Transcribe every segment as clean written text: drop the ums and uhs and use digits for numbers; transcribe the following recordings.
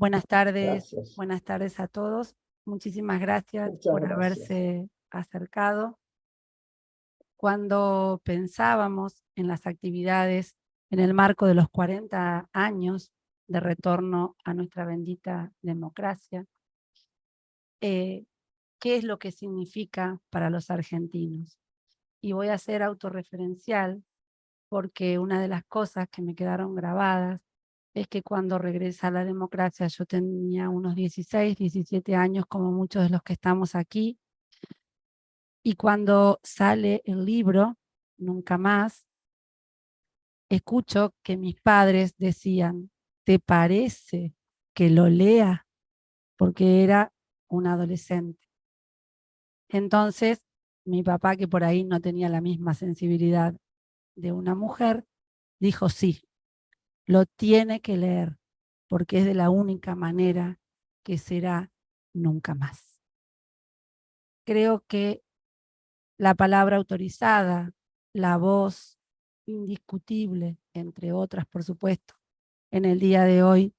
Gracias. buenas tardes a todos. Muchísimas gracias Muchas por gracias. haberse acercado. Cuando pensábamos en las actividades en el marco de los 40 años de retorno a nuestra bendita democracia, ¿qué es lo que significa para los argentinos? Y voy a ser autorreferencial porque una de las cosas que me quedaron grabadas es que cuando regresa la democracia yo tenía unos 16, 17 años como muchos de los que estamos aquí, y cuando sale el libro, Nunca Más, escucho que mis padres decían, ¿te parece que lo lea? Porque era un adolescente. Entonces, mi papá, que por ahí no tenía la misma sensibilidad de una mujer, dijo sí, lo tiene que leer, porque es de la única manera que será nunca más. Creo que la palabra autorizada, la voz indiscutible, entre otras, por supuesto, en el día de hoy,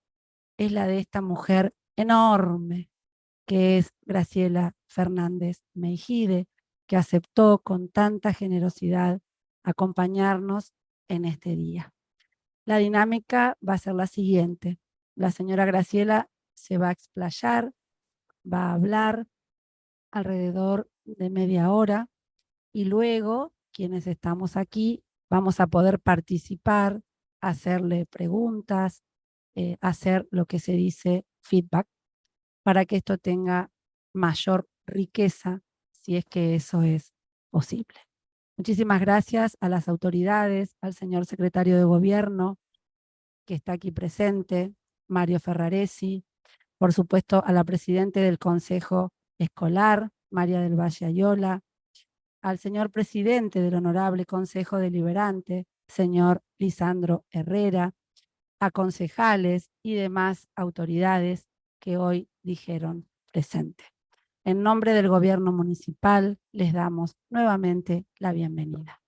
es la de esta mujer enorme, que es Graciela Fernández Meijide, que aceptó con tanta generosidad acompañarnos en este día. La dinámica va a ser la siguiente. La señora Graciela se va a explayar, va a hablar alrededor de media hora y luego quienes estamos aquí vamos a poder participar, hacerle preguntas, hacer lo que se dice feedback para que esto tenga mayor riqueza, si es que eso es posible. Muchísimas gracias a las autoridades, al señor secretario de Gobierno, que está aquí presente, Mario Ferraresi, por supuesto a la presidenta del Consejo Escolar, María del Valle Ayola, al señor presidente del Honorable Consejo Deliberante, señor Lisandro Herrera, a concejales y demás autoridades que hoy dijeron presente. En nombre del Gobierno Municipal, les damos nuevamente la bienvenida.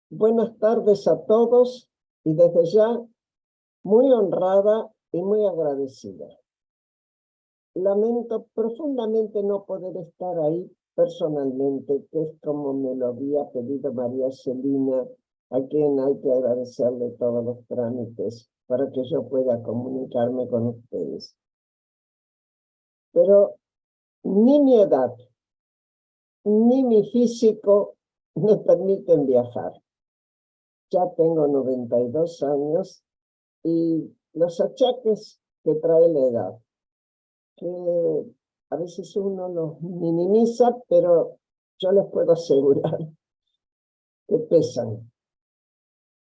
Buenas tardes a todos y desde ya muy honrada y muy agradecida. Lamento profundamente no poder estar ahí personalmente, que es como me lo había pedido María Celina, a quien hay que agradecerle todos los trámites para que yo pueda comunicarme con ustedes. Pero ni mi edad, ni mi físico me permiten viajar. Ya tengo 92 años y los achaques que trae la edad, que a veces uno los minimiza, pero yo les puedo asegurar que pesan.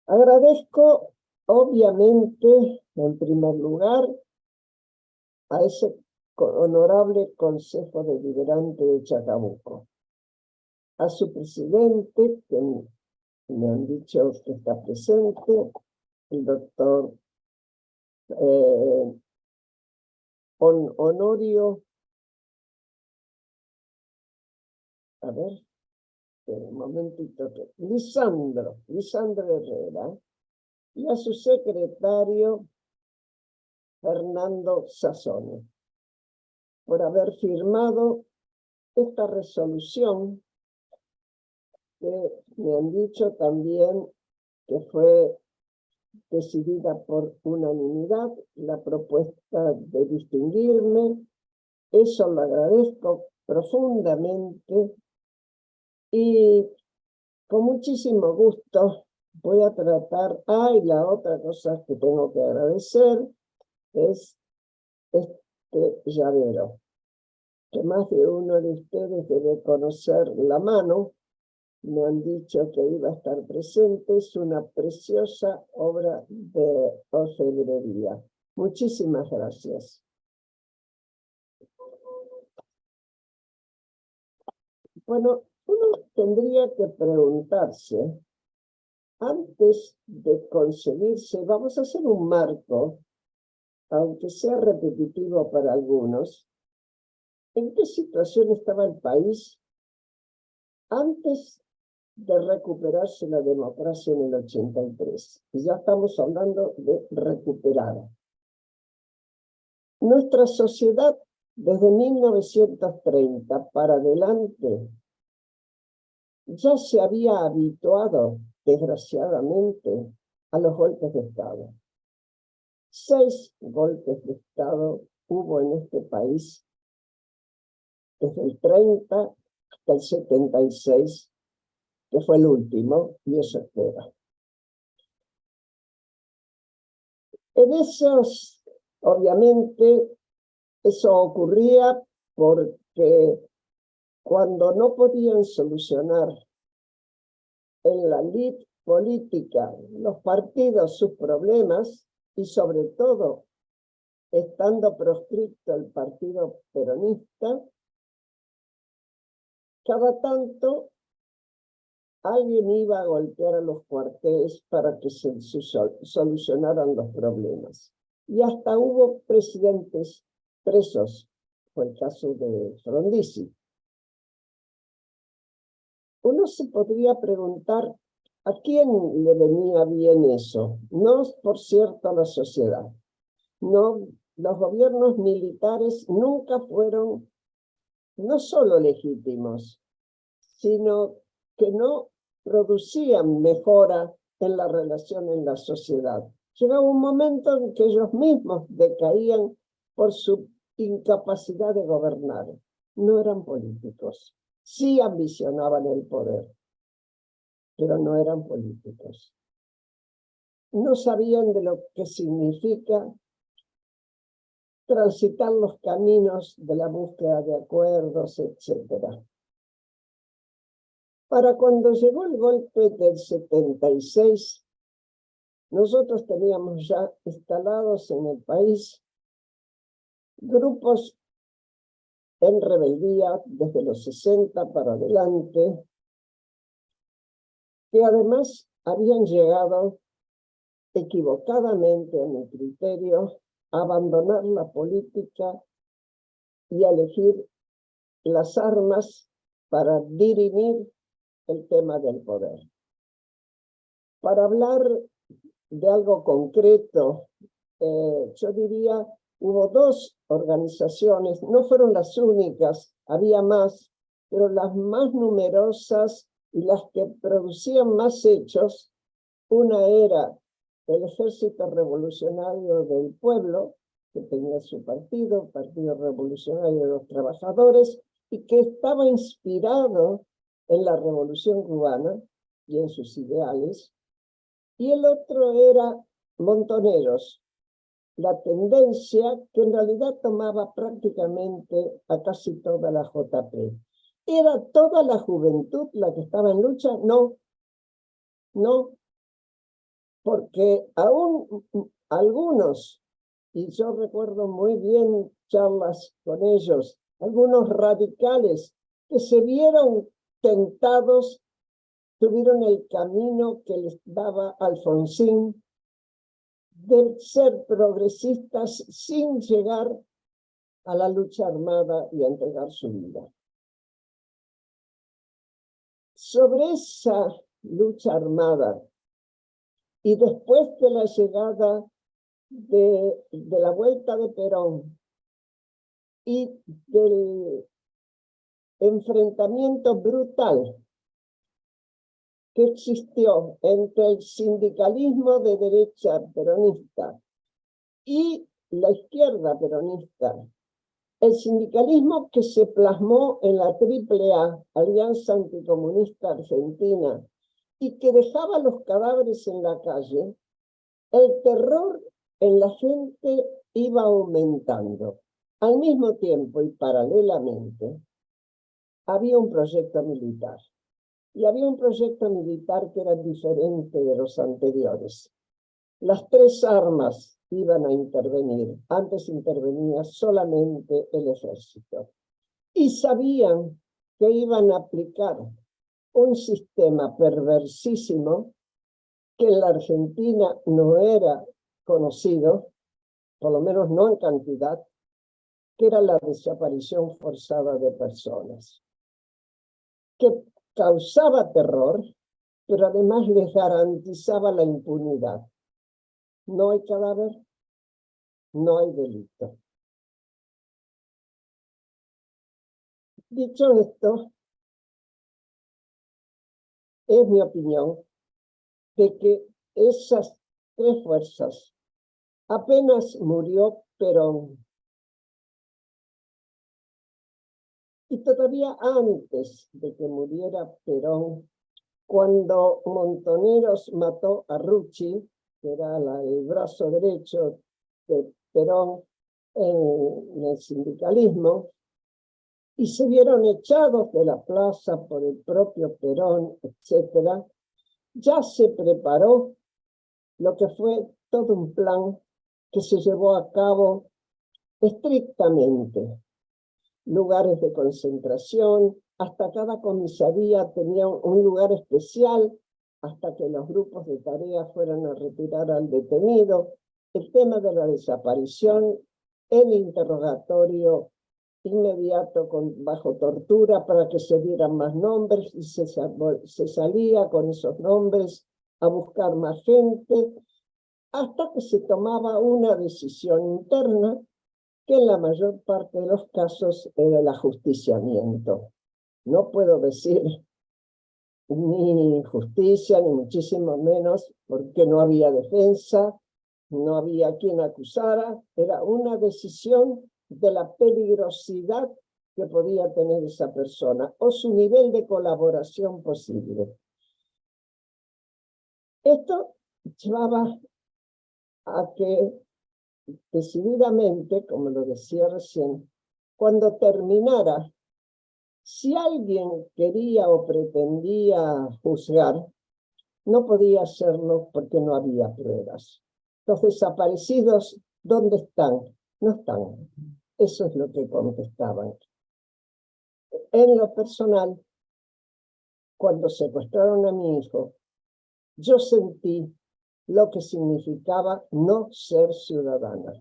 Agradezco, obviamente, en primer lugar, a ese honorable Consejo Deliberante de Chacabuco, a su presidente, que me han dicho que está presente, el doctor Honorio, a ver, un momentito, Lisandro Herrera, y a su secretario Fernando Sassone, por haber firmado esta resolución que me han dicho también que fue decidida por unanimidad, la propuesta de distinguirme. Eso lo agradezco profundamente y con muchísimo gusto voy a tratar. Y la otra cosa que tengo que agradecer es este llavero, que más de uno de ustedes debe conocer la mano. Me han dicho que iba a estar presente. Es una preciosa obra de orfebrería. Muchísimas gracias. Bueno, uno tendría que preguntarse, antes de conseguirse, vamos a hacer un marco, aunque sea repetitivo para algunos, ¿en qué situación estaba el país antes de recuperarse la democracia en el 83? Y ya estamos hablando de recuperar. Nuestra sociedad, desde 1930 para adelante, ya se había habituado, desgraciadamente, a los golpes de Estado. 6 golpes de Estado hubo en este país desde el 30 hasta el 76, que fue el último, y eso espera. En esos, obviamente, eso ocurría porque cuando no podían solucionar en la lid política los partidos sus problemas, y sobre todo estando proscripto el partido peronista, cada tanto alguien iba a golpear a los cuarteles para que se solucionaran los problemas. Y hasta hubo presidentes presos, fue el caso de Frondizi. Uno se podría preguntar a quién le venía bien eso. No, por cierto, a la sociedad. No, los gobiernos militares nunca fueron no solo legítimos, sino que no producían mejora en la relación en la sociedad. Llegaba un momento en que ellos mismos decaían por su incapacidad de gobernar. No eran políticos. Sí ambicionaban el poder, pero no eran políticos. No sabían de lo que significa transitar los caminos de la búsqueda de acuerdos, etc. Para cuando llegó el golpe del 76, nosotros teníamos ya instalados en el país grupos en rebeldía desde los 60 para adelante, que además habían llegado equivocadamente, a mi criterio, a abandonar la política y a elegir las armas para dirimir el tema del poder. Para hablar de algo concreto, yo diría, hubo 2 organizaciones, no fueron las únicas, había más, pero las más numerosas y las que producían más hechos. Una era el Ejército Revolucionario del Pueblo, que tenía su partido, Partido Revolucionario de los Trabajadores, y que estaba inspirado en la Revolución Cubana y en sus ideales. Y el otro era Montoneros, la tendencia que en realidad tomaba prácticamente a casi toda la JP. ¿Era toda la juventud la que estaba en lucha? No, no, porque aún algunos, y yo recuerdo muy bien charlas con ellos, algunos radicales que se vieron tentados, tuvieron el camino que les daba Alfonsín de ser progresistas sin llegar a la lucha armada y a entregar su vida. Sobre esa lucha armada y después de la llegada de la vuelta de Perón y del enfrentamiento brutal que existió entre el sindicalismo de derecha peronista y la izquierda peronista, el sindicalismo que se plasmó en la AAA, Alianza Anticomunista Argentina, y que dejaba los cadáveres en la calle, el terror en la gente iba aumentando. Al mismo tiempo y paralelamente, había un proyecto militar. Y había un proyecto militar que era diferente de los anteriores. Las 3 armas iban a intervenir. Antes intervenía solamente el ejército. Y sabían que iban a aplicar un sistema perversísimo que en la Argentina no era conocido, por lo menos no en cantidad, que era la desaparición forzada de personas, que causaba terror, pero además les garantizaba la impunidad. No hay cadáver, no hay delito. Dicho esto, es mi opinión de que esas tres fuerzas, apenas murió Perón, y todavía antes de que muriera Perón, cuando Montoneros mató a Rucci, que era el brazo derecho de Perón en el sindicalismo, y se vieron echados de la plaza por el propio Perón, etc., ya se preparó lo que fue todo un plan que se llevó a cabo estrictamente. Lugares de concentración, hasta cada comisaría tenía un lugar especial, hasta que los grupos de tarea fueran a retirar al detenido. El tema de la desaparición, el interrogatorio inmediato bajo tortura para que se dieran más nombres, y se salía con esos nombres a buscar más gente, hasta que se tomaba una decisión interna, que en la mayor parte de los casos era el ajusticiamiento. No puedo decir ni justicia, ni muchísimo menos, porque no había defensa, no había quien acusara, era una decisión de la peligrosidad que podía tener esa persona o su nivel de colaboración posible. Esto llevaba a que decididamente, como lo decía recién, cuando terminara, si alguien quería o pretendía juzgar, no podía hacerlo porque no había pruebas. Los desaparecidos, ¿dónde están? No están. Eso es lo que contestaban. En lo personal, cuando secuestraron a mi hijo, yo sentí lo que significaba no ser ciudadana.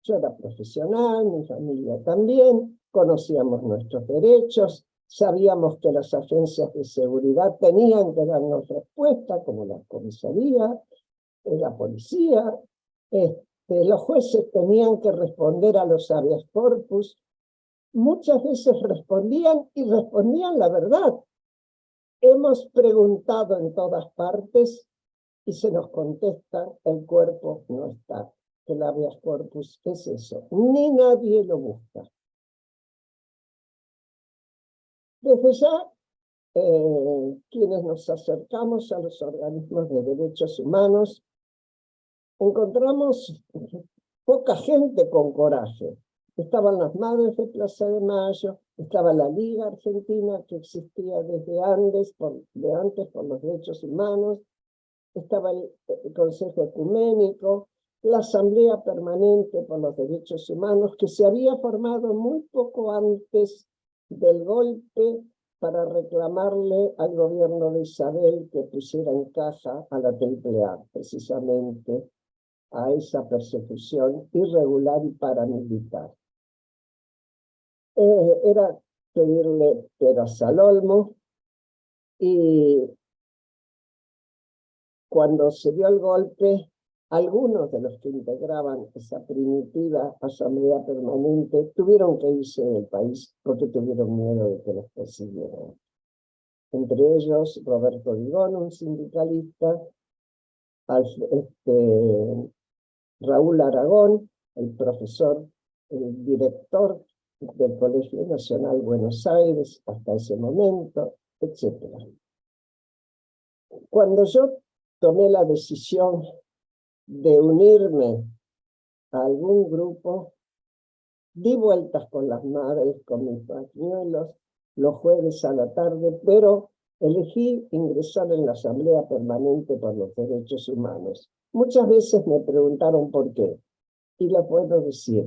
Yo era profesional, mi familia también, conocíamos nuestros derechos, sabíamos que las agencias de seguridad tenían que darnos respuesta, como la comisaría, la policía, los jueces tenían que responder a los habeas corpus. Muchas veces respondían y respondían la verdad. Hemos preguntado en todas partes y se nos contesta, el cuerpo no está. El habeas corpus es eso, ni nadie lo busca. Desde ya, quienes nos acercamos a los organismos de derechos humanos, encontramos poca gente con coraje. Estaban las Madres de Plaza de Mayo, estaba la Liga Argentina, que existía desde antes por los derechos humanos, estaba el Consejo Ecuménico, la Asamblea Permanente por los Derechos Humanos, que se había formado muy poco antes del golpe para reclamarle al gobierno de Isabel que pusiera en caja a la AAA, precisamente a esa persecución irregular y paramilitar. Era pedirle peras al olmo, y cuando se dio el golpe, algunos de los que integraban esa primitiva asamblea permanente tuvieron que irse del país porque tuvieron miedo de que los persiguieran. Entre ellos, Roberto Vigón, un sindicalista, Raúl Aragón, el profesor, el director del Colegio Nacional Buenos Aires hasta ese momento, etc. Cuando yo tomé la decisión de unirme a algún grupo, di vueltas con las madres, con mis pañuelos, los jueves a la tarde, pero elegí ingresar en la Asamblea Permanente por los Derechos Humanos. Muchas veces me preguntaron por qué, y lo puedo decir.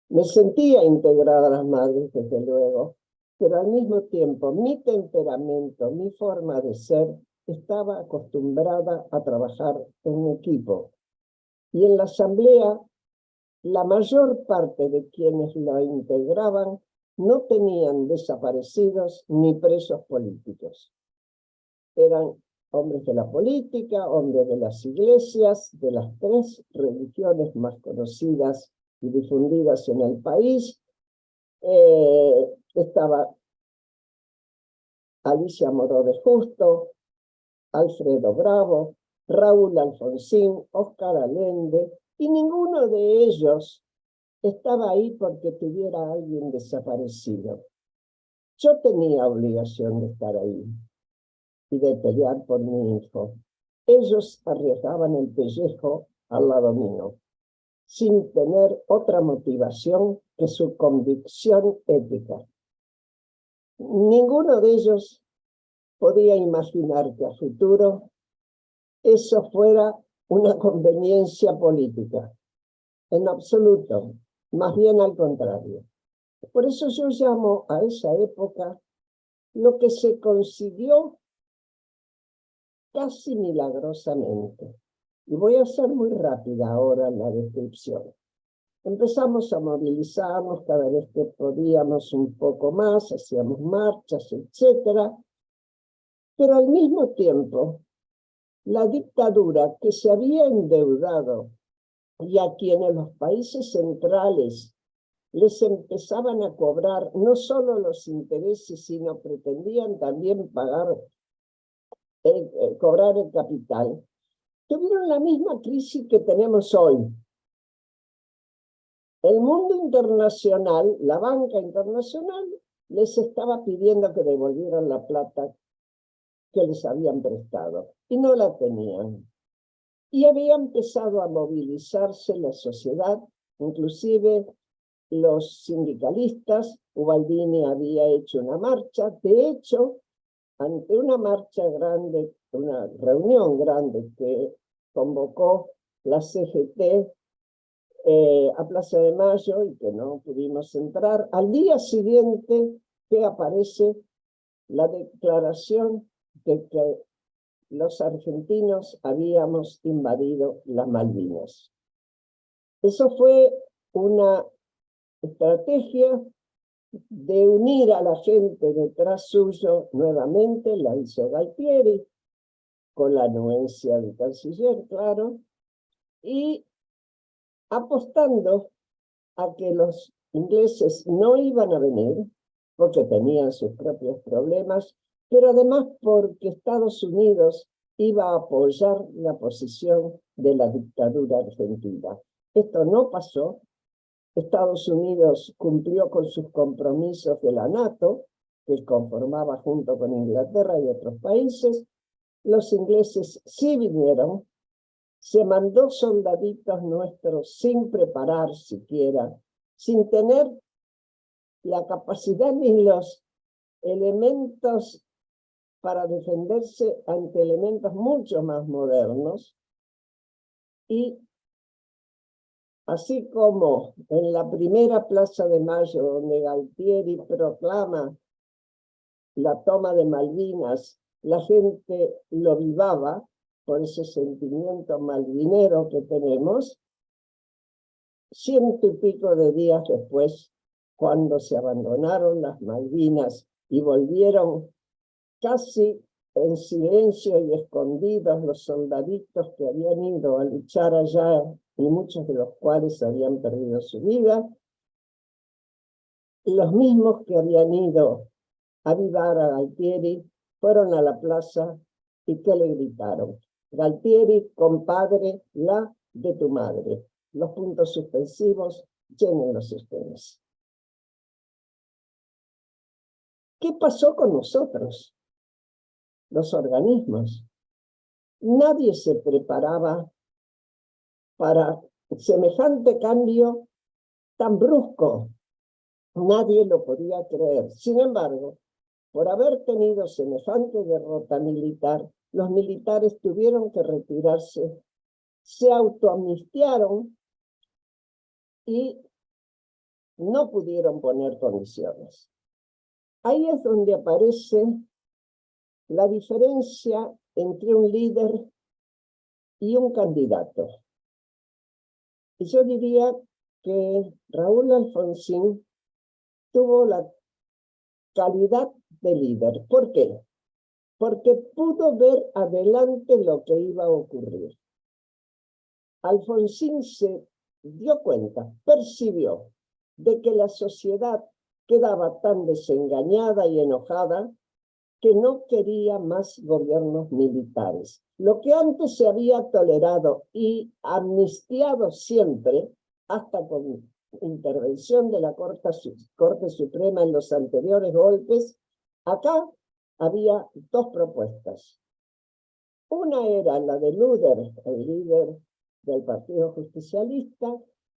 Me sentía integrada a las madres, desde luego, pero al mismo tiempo mi temperamento, mi forma de ser, estaba acostumbrada a trabajar en equipo. Y en la asamblea, la mayor parte de quienes la integraban no tenían desaparecidos ni presos políticos. Eran hombres de la política, hombres de las iglesias, de las tres religiones más conocidas y difundidas en el país, estaba Alicia Moró de Justo, Alfredo Bravo, Raúl Alfonsín, Óscar Allende, y ninguno de ellos estaba ahí porque tuviera a alguien desaparecido. Yo tenía obligación de estar ahí y de pelear por mi hijo. Ellos arriesgaban el pellejo al lado mío, sin tener otra motivación que su convicción ética. Ninguno de ellos podía imaginar que a futuro eso fuera una conveniencia política. En absoluto, más bien al contrario. Por eso yo llamo a esa época lo que se consiguió casi milagrosamente. Y voy a ser muy rápida ahora en la descripción. Empezamos a movilizarnos cada vez que podíamos un poco más, hacíamos marchas, etc. Pero al mismo tiempo, la dictadura que se había endeudado y a quienes los países centrales les empezaban a cobrar no solo los intereses, sino pretendían también cobrar el capital, tuvieron la misma crisis que tenemos hoy. El mundo internacional, la banca internacional, les estaba pidiendo que devolvieran la plata que les habían prestado y no la tenían. Y había empezado a movilizarse la sociedad, inclusive los sindicalistas. Ubaldini había hecho una marcha. De hecho, ante una marcha grande, una reunión grande que convocó la CGT a Plaza de Mayo y que no pudimos entrar, al día siguiente que aparece la declaración de que los argentinos habíamos invadido las Malvinas. Eso fue una estrategia de unir a la gente detrás suyo nuevamente, la hizo Galtieri, con la anuencia del canciller, claro, y apostando a que los ingleses no iban a venir, porque tenían sus propios problemas, pero además porque Estados Unidos iba a apoyar la posición de la dictadura argentina. Esto no pasó. Estados Unidos cumplió con sus compromisos de la NATO, que conformaba junto con Inglaterra y otros países. Los ingleses sí vinieron. Se mandó soldaditos nuestros sin preparar siquiera, sin tener la capacidad ni los elementos para defenderse ante elementos mucho más modernos. Y así como en la primera Plaza de Mayo, donde Galtieri proclama la toma de Malvinas, la gente lo vivaba por ese sentimiento malvinero que tenemos. 100 y pico de días después, cuando se abandonaron las Malvinas y volvieron casi en silencio y escondidos los soldaditos que habían ido a luchar allá, y muchos de los cuales habían perdido su vida, los mismos que habían ido a avivar a Galtieri fueron a la plaza y ¿qué le gritaron? Galtieri, compadre, la de tu madre. Los puntos suspensivos, llénenlos ustedes. ¿Qué pasó con nosotros? Los organismos. Nadie se preparaba para semejante cambio tan brusco. Nadie lo podía creer. Sin embargo, por haber tenido semejante derrota militar, los militares tuvieron que retirarse, se autoamnistiaron y no pudieron poner condiciones. Ahí es donde aparece la diferencia entre un líder y un candidato. Y yo diría que Raúl Alfonsín tuvo la calidad de líder. ¿Por qué? Porque pudo ver adelante lo que iba a ocurrir. Alfonsín se dio cuenta, percibió de que la sociedad quedaba tan desengañada y enojada que no quería más gobiernos militares. Lo que antes se había tolerado y amnistiado siempre, hasta con intervención de la Corte Suprema en los anteriores golpes, acá había dos propuestas. Una era la de Luder, el líder del Partido Justicialista,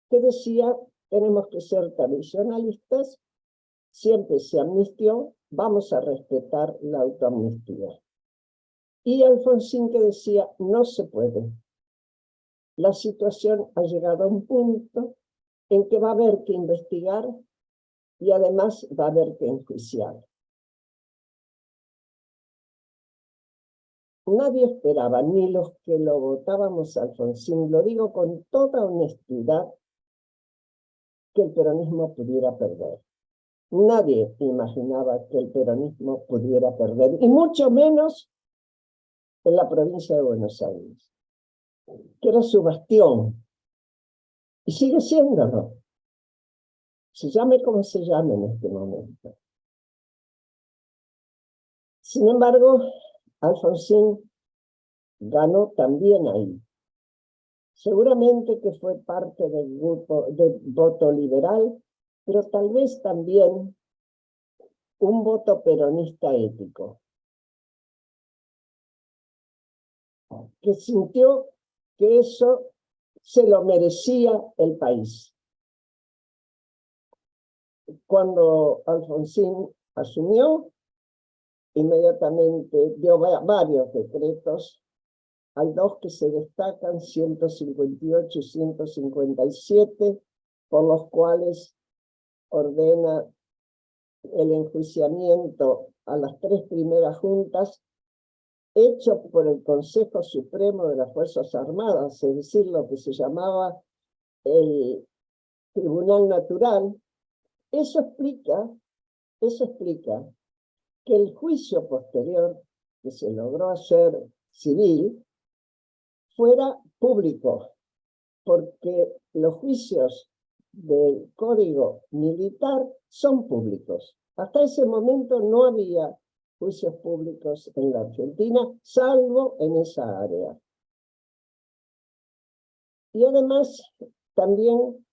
que decía, tenemos que ser tradicionalistas, siempre se amnistió, vamos a respetar la autoamnistía. Y Alfonsín que decía, no se puede. La situación ha llegado a un punto en que va a haber que investigar y además va a haber que enjuiciar. Nadie esperaba, ni los que lo votábamos a Alfonsín, lo digo con toda honestidad, que el peronismo pudiera perder. Nadie imaginaba que el peronismo pudiera perder, y mucho menos en la provincia de Buenos Aires, que era su bastión, y sigue siéndolo. Se llame como se llame en este momento. Sin embargo, Alfonsín ganó también ahí. Seguramente que fue parte del grupo de voto liberal, pero tal vez también un voto peronista ético, que sintió que eso se lo merecía el país. Cuando Alfonsín asumió, inmediatamente dio varios decretos. Hay dos que se destacan, 158 y 157, por los cuales ordena el enjuiciamiento a las tres primeras juntas, hecho por el Consejo Supremo de las Fuerzas Armadas, es decir, lo que se llamaba el Tribunal Natural. Eso explica que el juicio posterior, que se logró hacer civil, fuera público, porque los juicios del Código Militar son públicos. Hasta ese momento no había juicios públicos en la Argentina, salvo en esa área. Y además también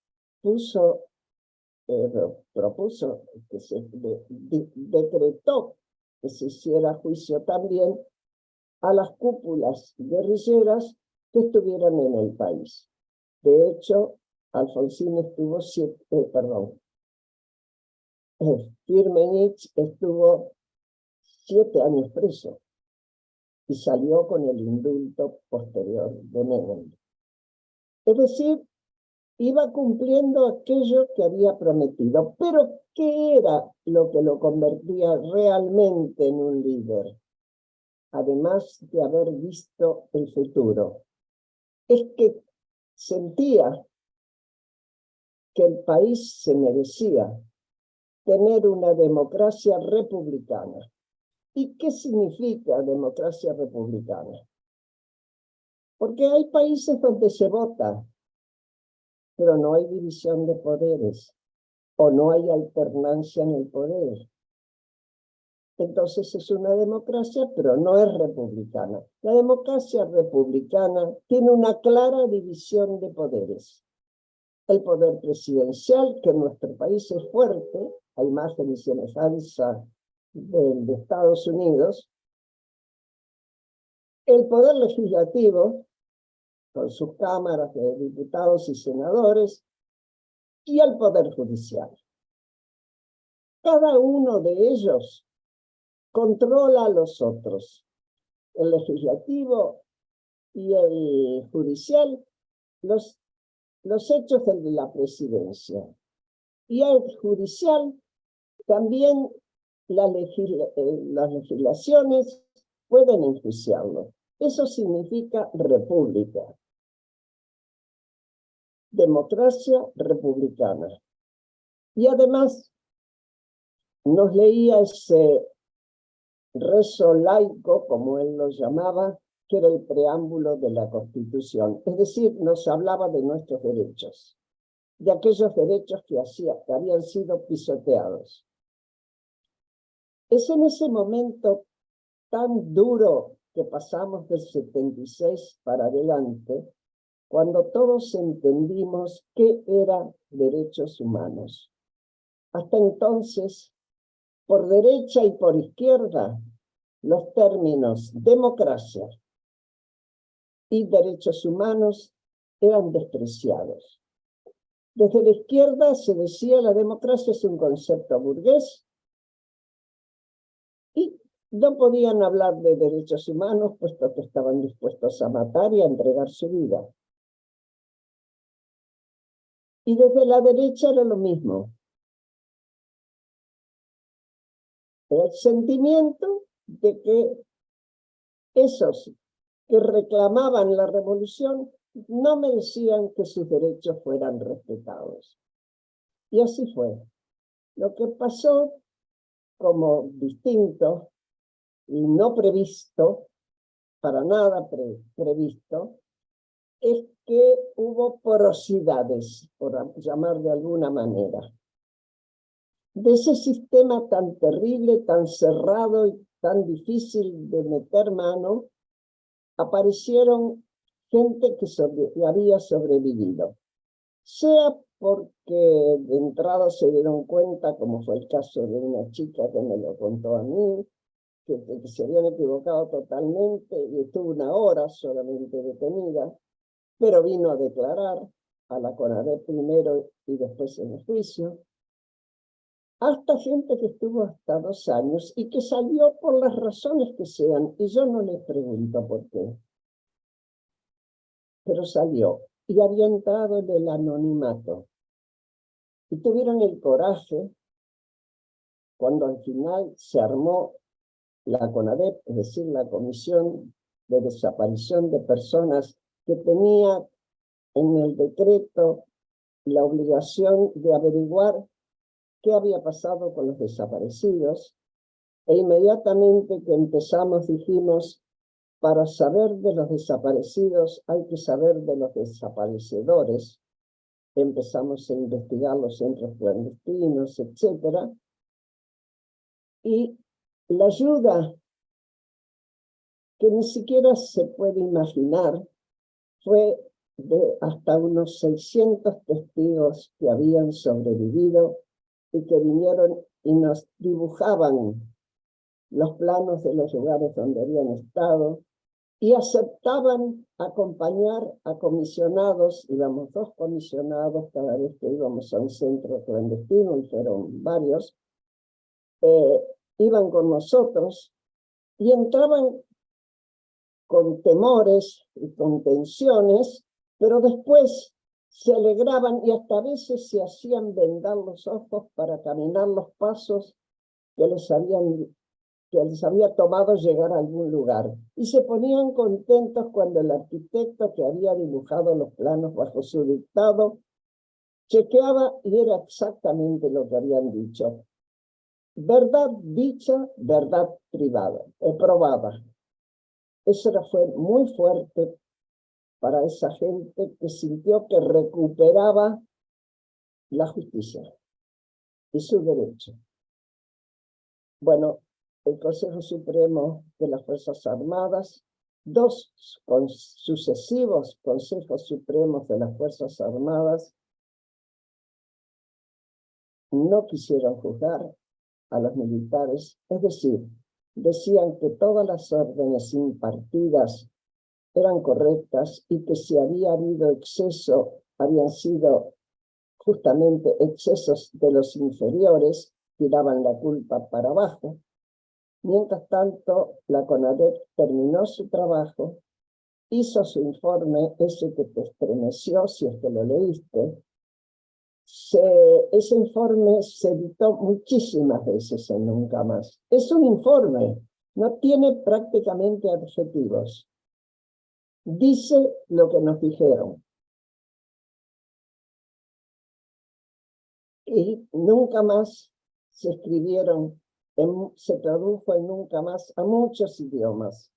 propuso, que se decretó que se hiciera juicio también a las cúpulas guerrilleras que estuvieran en el país. De hecho, Alfonsín estuvo Firmenich estuvo 7 años preso y salió con el indulto posterior de Menem. Es decir, iba cumpliendo aquello que había prometido. Pero, ¿qué era lo que lo convertía realmente en un líder? Además de haber visto el futuro, es que sentía que el país se merecía tener una democracia republicana. ¿Y qué significa democracia republicana? Porque hay países donde se vota, pero no hay división de poderes, o no hay alternancia en el poder. Entonces es una democracia, pero no es republicana. La democracia republicana tiene una clara división de poderes. El poder presidencial, que en nuestro país es fuerte, a imagen y semejanza del de Estados Unidos. El poder legislativo, con sus cámaras de diputados y senadores, y el poder judicial. Cada uno de ellos controla a los otros. El legislativo y el judicial, los hechos de la presidencia. Y el judicial también las legislaciones pueden enjuiciarlo. Eso significa república. Democracia republicana. Y además nos leía ese rezo laico, como él lo llamaba, que era el preámbulo de la Constitución. Es decir, nos hablaba de nuestros derechos. de aquellos derechos que habían sido pisoteados. Es en ese momento tan duro que pasamos del 76 para adelante, cuando todos entendimos qué eran derechos humanos. Hasta entonces, por derecha y por izquierda, los términos democracia y derechos humanos eran despreciados. Desde la izquierda se decía la democracia es un concepto burgués y no podían hablar de derechos humanos puesto que estaban dispuestos a matar y a entregar su vida. Y desde la derecha era lo mismo. Era el sentimiento de que esos que reclamaban la revolución no merecían que sus derechos fueran respetados. Y así fue. Lo que pasó como distinto y no previsto, para nada previsto, es que hubo porosidades, por llamar de alguna manera. De ese sistema tan terrible, tan cerrado y tan difícil de meter mano, aparecieron gente que había sobrevivido. Sea porque de entrada se dieron cuenta, como fue el caso de una chica que me lo contó a mí, que se habían equivocado totalmente y estuvo 1 hora solamente detenida, pero vino a declarar a la CONADEP primero y después en el juicio, hasta gente que estuvo hasta 2 años y que salió por las razones que sean, y yo no les pregunto por qué, pero salió y había entrado en el anonimato. Y tuvieron el coraje, cuando al final se armó la CONADEP, es decir, la Comisión de Desaparición de Personas, que tenía en el decreto la obligación de averiguar qué había pasado con los desaparecidos, e inmediatamente que empezamos dijimos, para saber de los desaparecidos hay que saber de los desaparecedores. Empezamos a investigar los centros clandestinos, etc. Y la ayuda que ni siquiera se puede imaginar fue de hasta unos 600 testigos que habían sobrevivido y que vinieron y nos dibujaban los planos de los lugares donde habían estado y aceptaban acompañar a comisionados. Íbamos 2 comisionados cada vez que íbamos a un centro clandestino, y fueron varios, iban con nosotros y entraban con temores y con tensiones, pero después se alegraban y hasta a veces se hacían vendar los ojos para caminar los pasos que les había tomado llegar a algún lugar. Y se ponían contentos cuando el arquitecto que había dibujado los planos bajo su dictado chequeaba y era exactamente lo que habían dicho. Verdad dicha, verdad probada. Eso fue muy fuerte para esa gente que sintió que recuperaba la justicia y su derecho. Bueno, el Consejo Supremo de las Fuerzas Armadas, 2 sucesivos Consejos Supremos de las Fuerzas Armadas no quisieron juzgar a los militares, es decir, decían que todas las órdenes impartidas eran correctas y que si había habido exceso, habían sido justamente excesos de los inferiores, tiraban la culpa para abajo. Mientras tanto, la CONADEP terminó su trabajo, hizo su informe, ese que te estremeció si es que lo leíste. Ese informe se editó muchísimas veces en Nunca Más. Es un informe, no tiene prácticamente adjetivos. Dice lo que nos dijeron. Y Nunca Más se escribieron, se tradujo en Nunca Más a muchos idiomas.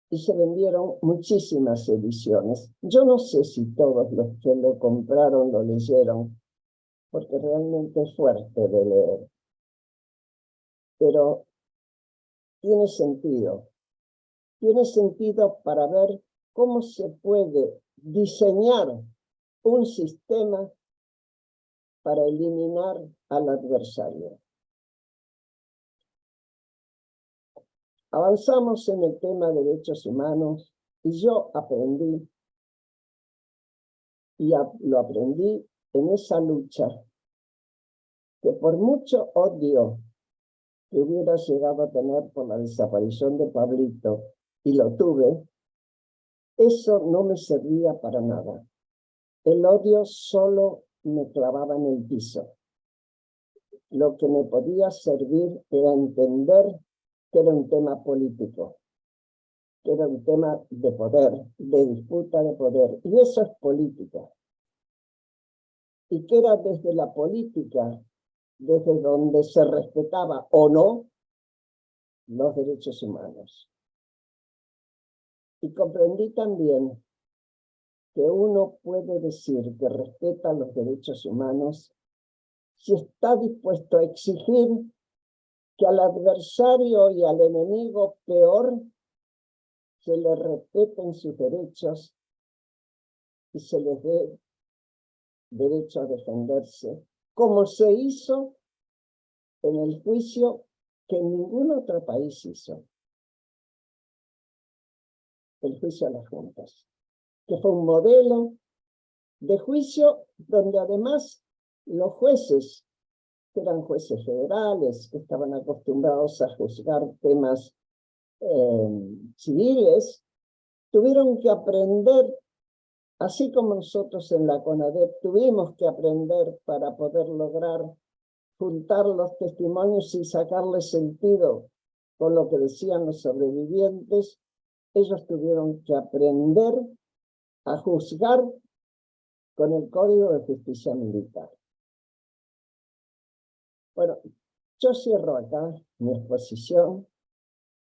y se vendieron muchísimas ediciones. Yo no sé si todos los que lo compraron lo leyeron, porque realmente es fuerte de leer. Pero tiene sentido. Tiene sentido para ver cómo se puede diseñar un sistema para eliminar al adversario. Avanzamos en el tema de derechos humanos y yo aprendí, lo aprendí en esa lucha, que por mucho odio que hubiera llegado a tener por la desaparición de Pablito, y lo tuve, eso no me servía para nada. El odio solo me clavaba en el piso. Lo que me podía servir era entender que era un tema político, que era un tema de poder, de disputa de poder, y eso es política. Y que era desde la política, desde donde se respetaba o no los derechos humanos. Y comprendí también que uno puede decir que respeta los derechos humanos si está dispuesto a exigir que al adversario y al enemigo peor se le respeten sus derechos y se les dé derecho a defenderse, como se hizo en el juicio que ningún otro país hizo, el juicio a las juntas, que fue un modelo de juicio donde además los jueces, que eran jueces federales, que estaban acostumbrados a juzgar temas civiles, tuvieron que aprender, así como nosotros en la CONADEP tuvimos que aprender para poder lograr juntar los testimonios y sacarle sentido con lo que decían los sobrevivientes. Ellos tuvieron que aprender a juzgar con el Código de Justicia Militar. Bueno, yo cierro acá mi exposición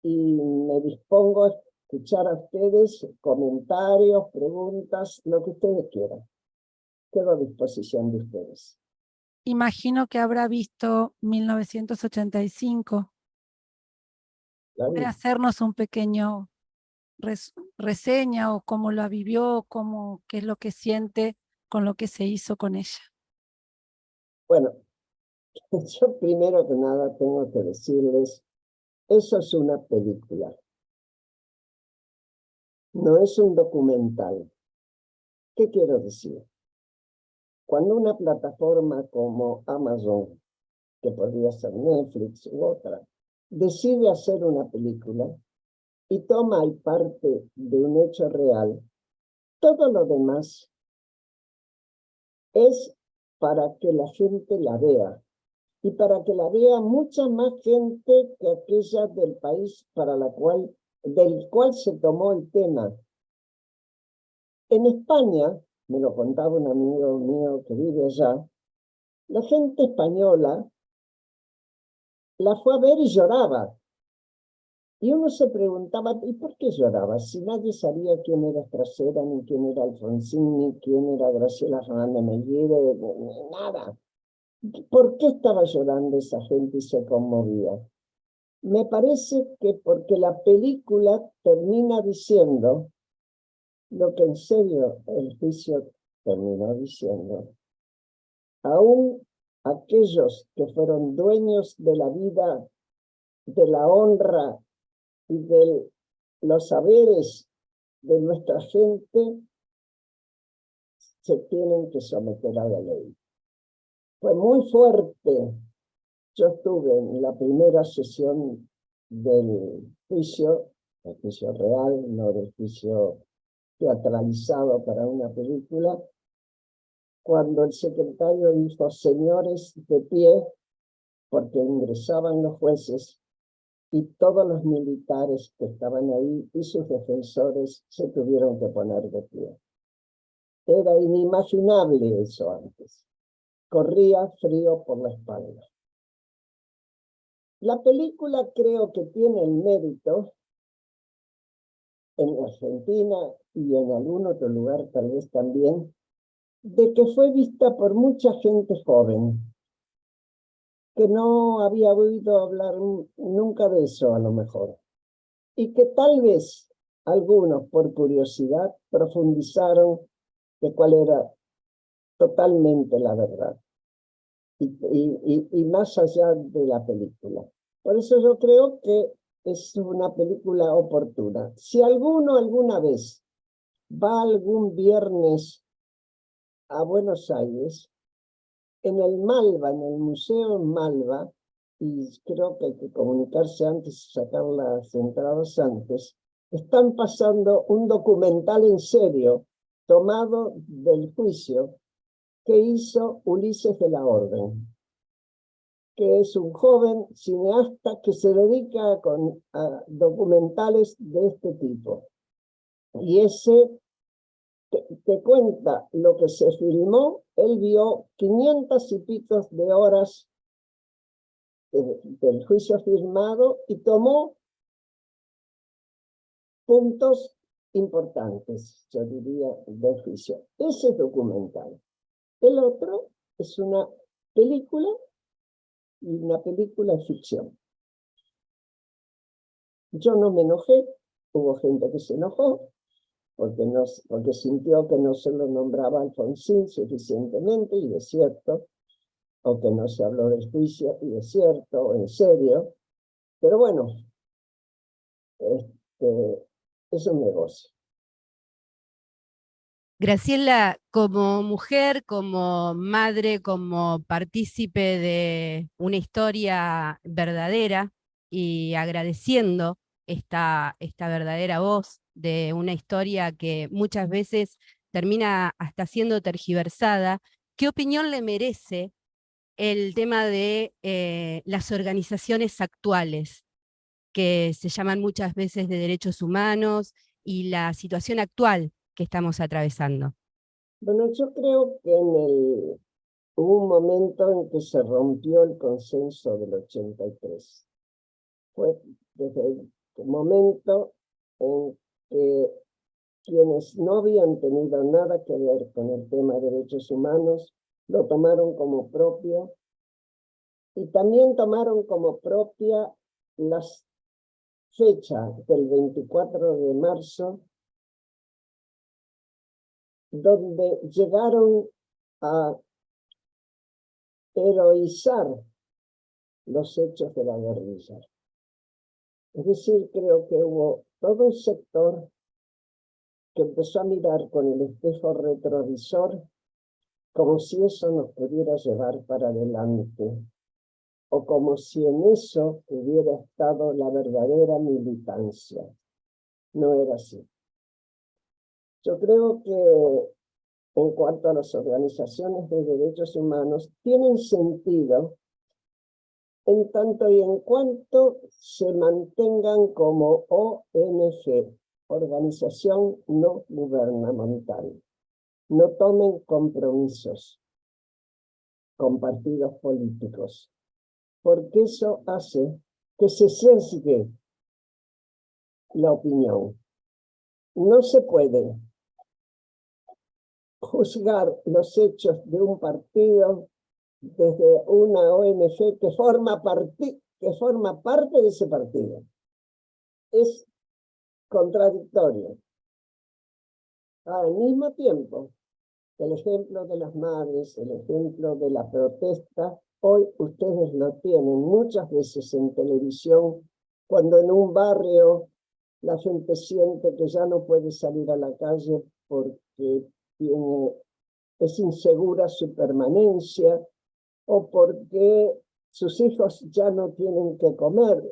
y me dispongo a escuchar a ustedes comentarios, preguntas, lo que ustedes quieran. Quedo a disposición de ustedes. Imagino que habrá visto 1985. ¿Puede hacernos un pequeño reseña o cómo la vivió, qué es lo que siente con lo que se hizo con ella? Bueno, yo primero que nada tengo que decirles, eso es una película. No es un documental. ¿Qué quiero decir? Cuando una plataforma como Amazon, que podría ser Netflix u otra, decide hacer una película y toma el parte de un hecho real, todo lo demás es para que la gente la vea y para que la vea mucha más gente que aquella del país del cual se tomó el tema. En España, me lo contaba un amigo mío que vive allá, la gente española la fue a ver y lloraba. Y uno se preguntaba, ¿y por qué lloraba? Si nadie sabía quién era Estrasera, ni quién era Alfonsín, ni quién era Graciela Fernández Meguide, ni nada. ¿Por qué estaba llorando esa gente y se conmovía? Me parece que porque la película termina diciendo lo que en serio el juicio terminó diciendo. Aún aquellos que fueron dueños de la vida, de la honra y de los saberes de nuestra gente, se tienen que someter a la ley. Fue muy fuerte. Yo estuve en la primera sesión del juicio, el juicio real, no del juicio teatralizado para una película, cuando el secretario dijo, señores, de pie, porque ingresaban los jueces y todos los militares que estaban ahí y sus defensores se tuvieron que poner de pie. Era inimaginable eso antes. Corría frío por la espalda. La película creo que tiene el mérito en Argentina y en algún otro lugar tal vez también, de que fue vista por mucha gente joven, que no había oído hablar nunca de eso a lo mejor, y que tal vez algunos por curiosidad profundizaron de cuál era totalmente la verdad, y más allá de la película. Por eso yo creo que es una película oportuna. Si alguno alguna vez va algún viernes a Buenos Aires, en el Malva, en el Museo Malva, y creo que hay que comunicarse antes y sacar las entradas antes, están pasando un documental en serio tomado del juicio que hizo Ulises de la Orden, que es un joven cineasta que se dedica a documentales de este tipo. Y ese te cuenta lo que se filmó. Él vio 500 y pico de horas del juicio firmado y tomó puntos importantes, yo diría, del juicio. Ese es documental. El otro es una película, y una película de ficción. Yo no me enojé, hubo gente que se enojó, porque sintió que no se lo nombraba Alfonsín suficientemente, y es cierto, o que no se habló del juicio, y es cierto, en serio, pero bueno, es un negocio. Graciela, como mujer, como madre, como partícipe de una historia verdadera y agradeciendo esta verdadera voz de una historia que muchas veces termina hasta siendo tergiversada, ¿qué opinión le merece el tema de las organizaciones actuales, que se llaman muchas veces de derechos humanos, y la situación actual que estamos atravesando? Bueno, yo creo que hubo un momento en que se rompió el consenso del 83. Fue desde el momento en que quienes no habían tenido nada que ver con el tema de derechos humanos lo tomaron como propio, y también tomaron como propia las fechas del 24 de marzo, donde llegaron a heroizar los hechos de la guerrilla. Es decir, creo que hubo todo un sector que empezó a mirar con el espejo retrovisor como si eso nos pudiera llevar para adelante, o como si en eso hubiera estado la verdadera militancia. No era así. Yo creo que en cuanto a las organizaciones de derechos humanos, tienen sentido en tanto y en cuanto se mantengan como ONG, organización no gubernamental. No tomen compromisos con partidos políticos, porque eso hace que se sesgue la opinión. No se puede juzgar los hechos de un partido desde una ONG que forma parte de ese partido. Es contradictorio. Al mismo tiempo, el ejemplo de las madres, el ejemplo de la protesta, hoy ustedes lo tienen muchas veces en televisión, cuando en un barrio la gente siente que ya no puede salir a la calle porque es insegura su permanencia, o porque sus hijos ya no tienen que comer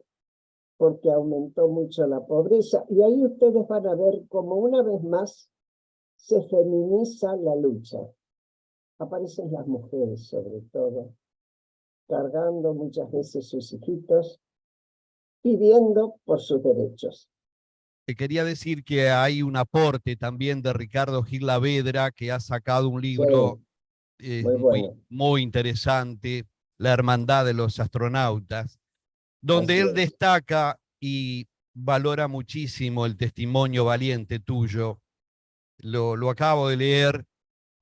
porque aumentó mucho la pobreza. Y ahí ustedes van a ver cómo una vez más se feminiza la lucha. Aparecen las mujeres, sobre todo, cargando muchas veces sus hijitos, pidiendo por sus derechos. Te quería decir que hay un aporte también de Ricardo Gil Lavedra, que ha sacado un libro Muy bueno. muy interesante, La Hermandad de los Astronautas, donde Así él es. destaca y valora muchísimo el testimonio valiente tuyo. Lo acabo de leer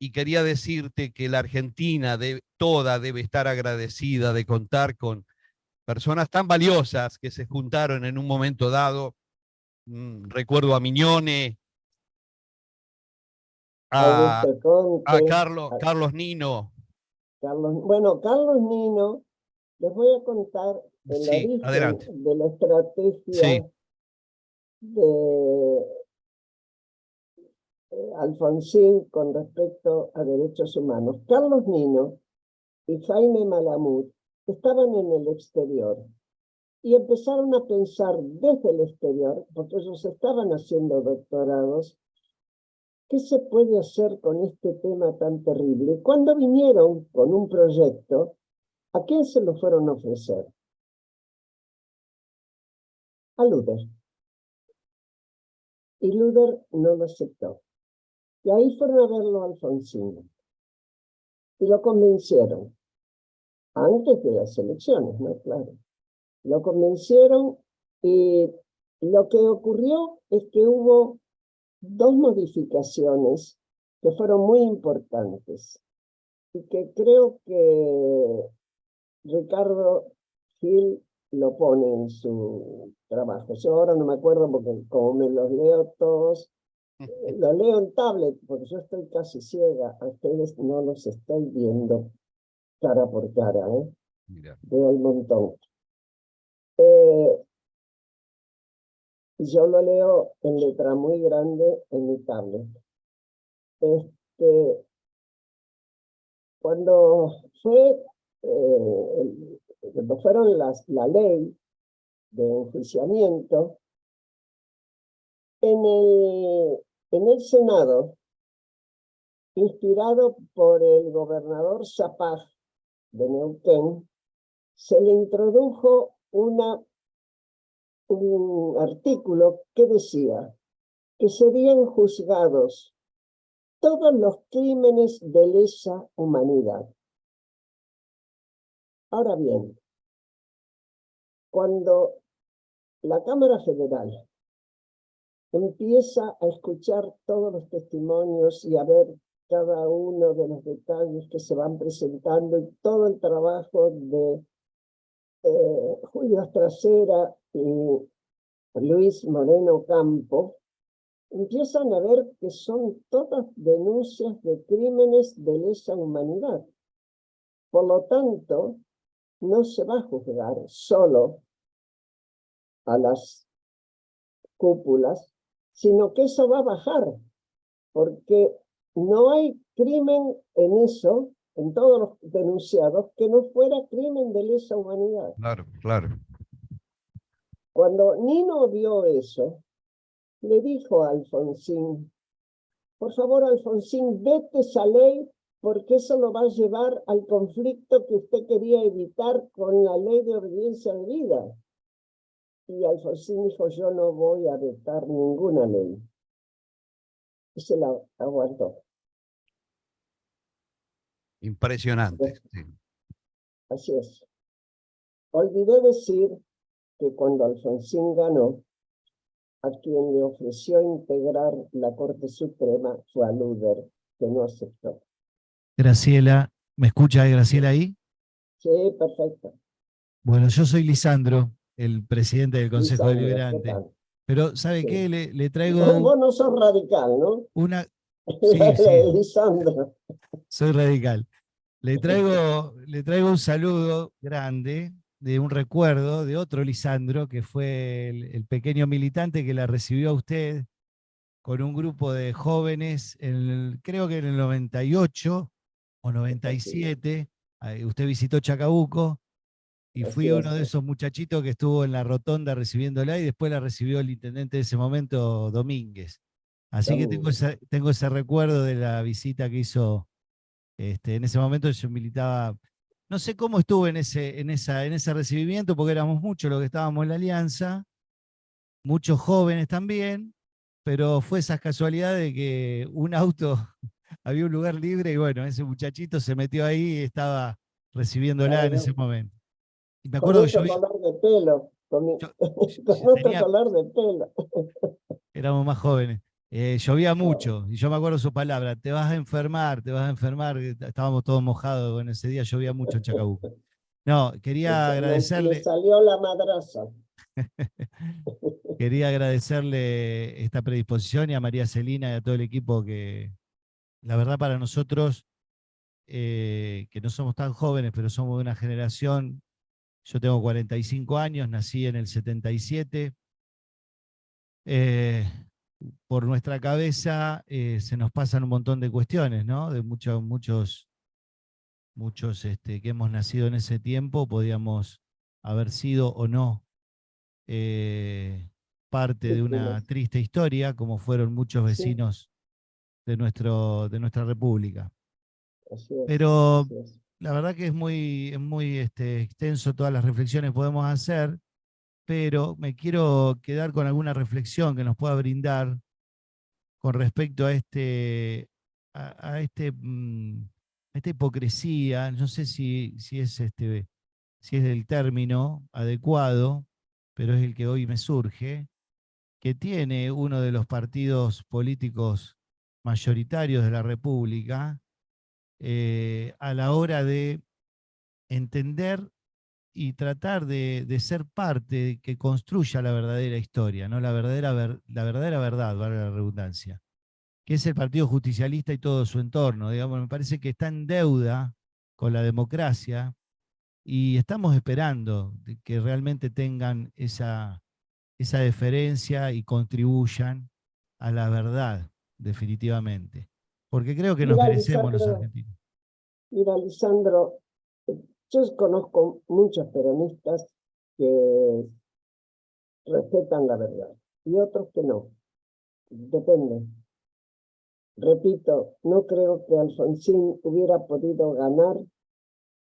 y quería decirte que la Argentina toda debe estar agradecida de contar con personas tan valiosas que se juntaron en un momento dado. Recuerdo a Miñone, a, Augusto Conte, Carlos Nino. Bueno, Carlos Nino, les voy a contar el Sí, origen adelante. de la estrategia Sí, de Alfonsín con respecto a derechos humanos. Carlos Nino y Jaime Malamud estaban en el exterior y empezaron a pensar desde el exterior, porque ellos estaban haciendo doctorados, ¿qué se puede hacer con este tema tan terrible? Cuando vinieron con un proyecto, ¿a quién se lo fueron a ofrecer? A Luder. Y Luder no lo aceptó. Y ahí fueron a verlo a Alfonsín. Y lo convencieron. Antes de las elecciones, ¿no? Claro. Lo convencieron y lo que ocurrió es que hubo dos modificaciones que fueron muy importantes y que creo que Ricardo Gil lo pone en su trabajo. Yo ahora no me acuerdo porque como me los leo todos, los leo en tablet porque yo estoy casi ciega. A ustedes no los estoy viendo cara por cara, ¿eh? mira. Veo un montón. Yo lo leo en letra muy grande en mi tablet. Cuando fueron la ley de enjuiciamiento, en el Senado, inspirado por el gobernador Zapag de Neuquén, se le introdujo un artículo que decía que serían juzgados todos los crímenes de lesa humanidad. Ahora bien, cuando la Cámara Federal empieza a escuchar todos los testimonios y a ver cada uno de los detalles que se van presentando y todo el trabajo de Julio Trasera y Luis Moreno Campo, empiezan a ver que son todas denuncias de crímenes de lesa humanidad. Por lo tanto, no se va a juzgar solo a las cúpulas, sino que eso va a bajar, porque no hay crimen en eso, en todos los denunciados, que no fuera crimen de lesa humanidad. Claro, claro. Cuando Nino vio eso, le dijo a Alfonsín, por favor, Alfonsín, vete esa ley porque eso lo va a llevar al conflicto que usted quería evitar con la ley de obediencia de vida. Y Alfonsín dijo, yo no voy a vetar ninguna ley. Y se la aguantó. Impresionante. Sí. Así es. Olvidé decir que cuando Alfonsín ganó, a quien le ofreció integrar la Corte Suprema fue a Luder, que no aceptó. Graciela, ¿me escucha Graciela ahí? Sí, perfecto. Bueno, yo soy Lisandro, el presidente del Consejo Lisandro, ¿qué Deliberante. tal? Pero, ¿sabe Sí. qué? Le traigo Vos no sos radical, ¿no? una... Sí, sí, Lisandro. soy radical. Le traigo un saludo grande de un recuerdo de otro Lisandro, que fue el pequeño militante que la recibió a usted con un grupo de jóvenes, creo que en el 98 o 97, usted visitó Chacabuco y fui Así uno es. de esos muchachitos que estuvo en la rotonda recibiéndola y después la recibió el intendente de ese momento, Domínguez. Así que tengo ese recuerdo de la visita que hizo. En ese momento yo militaba, no sé cómo estuve en ese recibimiento, porque éramos muchos los que estábamos en la alianza, muchos jóvenes también, pero fue esas casualidades de que un auto, había un lugar libre y bueno, ese muchachito se metió ahí y estaba recibiéndola en ese momento. Y me Con acuerdo que ese color de pelo. Yo- con otro tenía- color de pelo. éramos más jóvenes. Llovía mucho, y yo me acuerdo su palabra, te vas a enfermar, te vas a enfermar. Estábamos todos mojados en ese día, llovía mucho en Chacabuco. No, quería Me agradecerle, salió la madraza. quería agradecerle esta predisposición y a María Celina y a todo el equipo que, la verdad, para nosotros, que no somos tan jóvenes, pero somos de una generación. Yo tengo 45 años, nací en el 77. eh, por nuestra cabeza se nos pasan un montón de cuestiones, ¿no? De muchos que hemos nacido en ese tiempo, podíamos haber sido o no eh, parte de una Víctimas. triste historia, como fueron muchos Sí, vecinos de nuestra república. así es, Pero así es. la verdad que es muy extenso todas las reflexiones que podemos hacer, pero me quiero quedar con alguna reflexión que nos pueda brindar con respecto a a esta hipocresía. No sé si es el término adecuado, pero es el que hoy me surge, que tiene uno de los partidos políticos mayoritarios de la República a la hora de entender y tratar de ser parte que construya la verdadera historia, ¿no? La verdadera verdad, valga la redundancia, que es el Partido Justicialista y todo su entorno. Digamos, me parece que está en deuda con la democracia y estamos esperando de que realmente tengan esa deferencia y contribuyan a la verdad, definitivamente. Porque creo que nos Mira, merecemos los Lisandro, argentinos. mira, Lisandro, yo conozco muchos peronistas que respetan la verdad y otros que no. Depende. Repito, no creo que Alfonsín hubiera podido ganar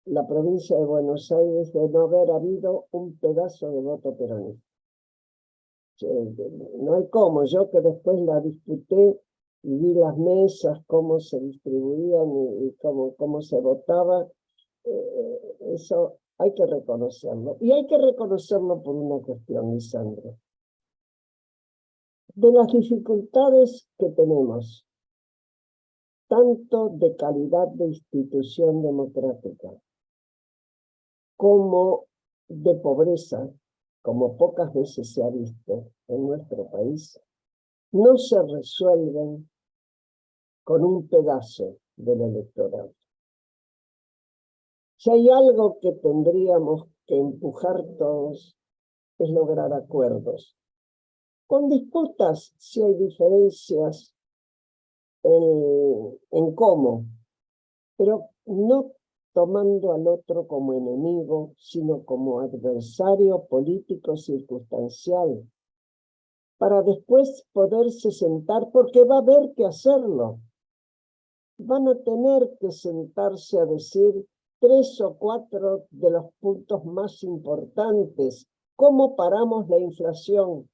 la provincia de Buenos Aires de no haber habido un pedazo de voto peronista. No hay cómo. Yo que después la disputé y vi las mesas, cómo se distribuían y cómo se votaba, eso hay que reconocerlo. Y hay que reconocerlo por una cuestión, Lisandro. De las dificultades que tenemos, tanto de calidad de institución democrática como de pobreza, como pocas veces se ha visto en nuestro país, no se resuelven con un pedazo del electorado. Si hay algo que tendríamos que empujar todos es lograr acuerdos. Con disputas, si hay diferencias en cómo, pero no tomando al otro como enemigo, sino como adversario político circunstancial, para después poderse sentar, porque va a haber que hacerlo. Van a tener que sentarse a decir 3 o 4 de los puntos más importantes. ¿Cómo paramos la inflación?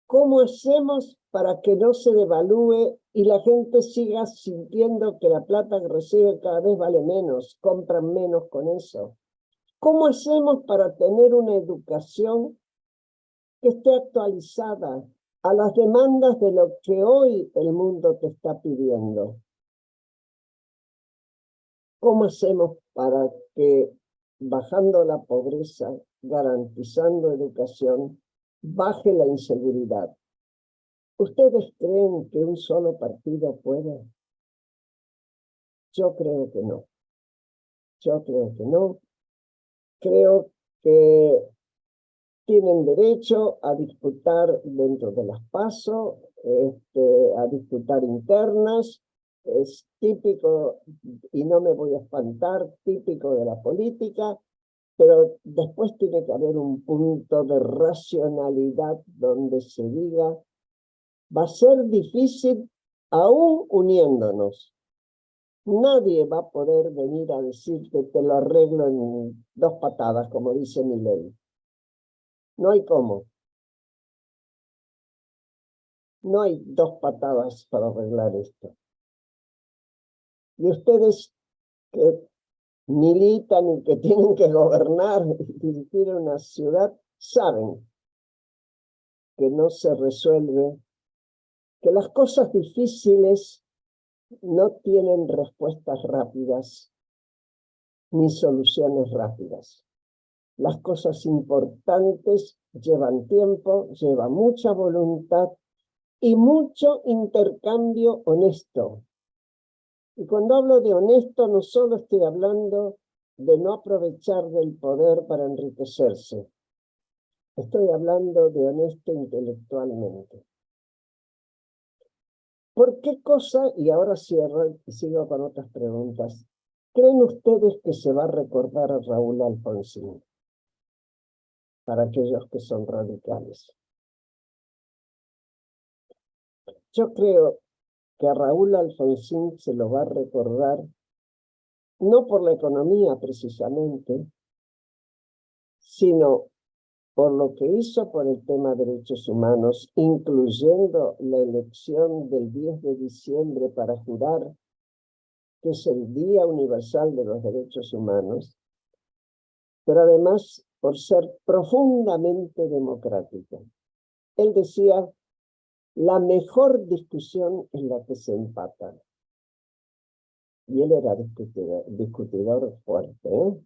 ¿Cómo hacemos para que no se devalúe y la gente siga sintiendo que la plata que recibe cada vez vale menos, compran menos con eso? ¿Cómo hacemos para tener una educación que esté actualizada a las demandas de lo que hoy el mundo te está pidiendo? ¿Cómo hacemos para que, bajando la pobreza, garantizando educación, baje la inseguridad? ¿Ustedes creen que un solo partido puede? Yo creo que no. Yo creo que no. Creo que tienen derecho a disputar dentro de las PASO, a disputar internas. Es típico, y no me voy a espantar, típico de la política, pero después tiene que haber un punto de racionalidad donde se diga, va a ser difícil aún uniéndonos. Nadie va a poder venir a decir que te lo arreglo en 2 patadas, como dice mi ley. No hay cómo. No hay 2 patadas para arreglar esto. Y ustedes que militan y que tienen que gobernar y dirigir una ciudad, saben que no se resuelve, que las cosas difíciles no tienen respuestas rápidas ni soluciones rápidas. Las cosas importantes llevan tiempo, llevan mucha voluntad y mucho intercambio honesto. Y cuando hablo de honesto, no solo estoy hablando de no aprovechar del poder para enriquecerse. Estoy hablando de honesto intelectualmente. ¿Por qué cosa, y ahora cierro y sigo con otras preguntas, creen ustedes que se va a recordar a Raúl Alfonsín? Para aquellos que son radicales. Yo creo que a Raúl Alfonsín se lo va a recordar no por la economía precisamente, sino por lo que hizo por el tema de derechos humanos, incluyendo la elección del 10 de diciembre para jurar que es el Día Universal de los Derechos Humanos, pero además por ser profundamente democrático. Él decía, la mejor discusión es la que se empata. Y él era discutidor fuerte, ¿eh?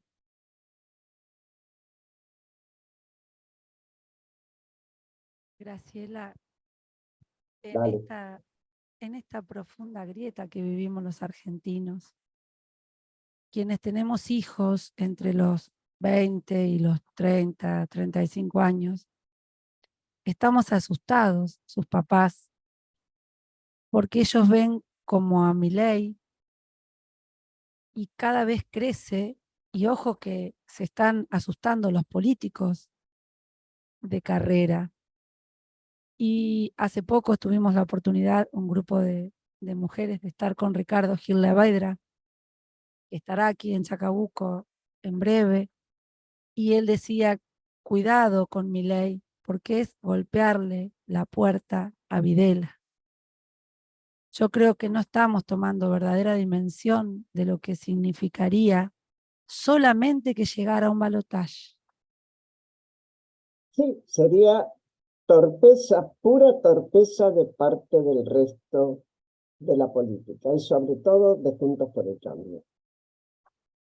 Graciela, Dale. en esta profunda grieta que vivimos los argentinos, quienes tenemos hijos entre los 20 y los 30, 35 años, estamos asustados, sus papás, porque ellos ven como a Milei y cada vez crece, y ojo que se están asustando los políticos de carrera. Y hace poco tuvimos la oportunidad, un grupo de mujeres, de estar con Ricardo Gil Levaidra, que estará aquí en Chacabuco en breve, y él decía, cuidado con Milei, porque es golpearle la puerta a Videla. Yo creo que no estamos tomando verdadera dimensión de lo que significaría solamente que llegara a un balotaje. Sí, sería torpeza, pura torpeza de parte del resto de la política, y sobre todo de Juntos por el Cambio.